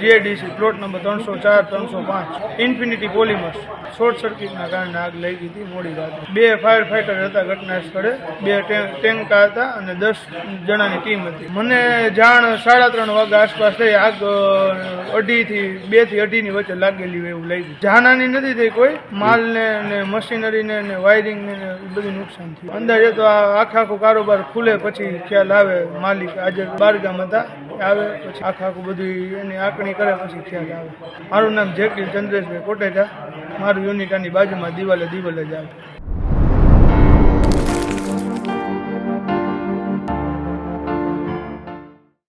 GIDC plot number 304 305 infinity polymers short સર્કિટના કારણે આગ લાગી હતી મોડી રાતે. 2 ફાયર ફાઈટર હતા ઘટના સ્થળે, 2 ટેન્કા હતા અને 10 જણાની ટીમ હતી. મને જાણ 3:30 વાગ્યા આસપાસ થઈ. આગ 2 થી 2:30 ની વચ્ચે લાગેલી હોય એવું લાગ્યું. જાનહાની નથી થઈ કોઈ. માલને ને મશીનરીને ને વાયરિંગને ને બધું નુકસાન થયું. અંદાજે તો આખો કારોબાર ખુલે પછી ખ્યાલ આવે. માલિક આજે બારગામ હતા, આવે પછી આખું બધું એની આંકણી કરે પછી ખ્યાલ આવે. મારું નામ જેકીલ ચંદ્રેશભાઈ કોટેચા. મારું યુનિટ આની બાજુમાં દિવાલે જ આવે.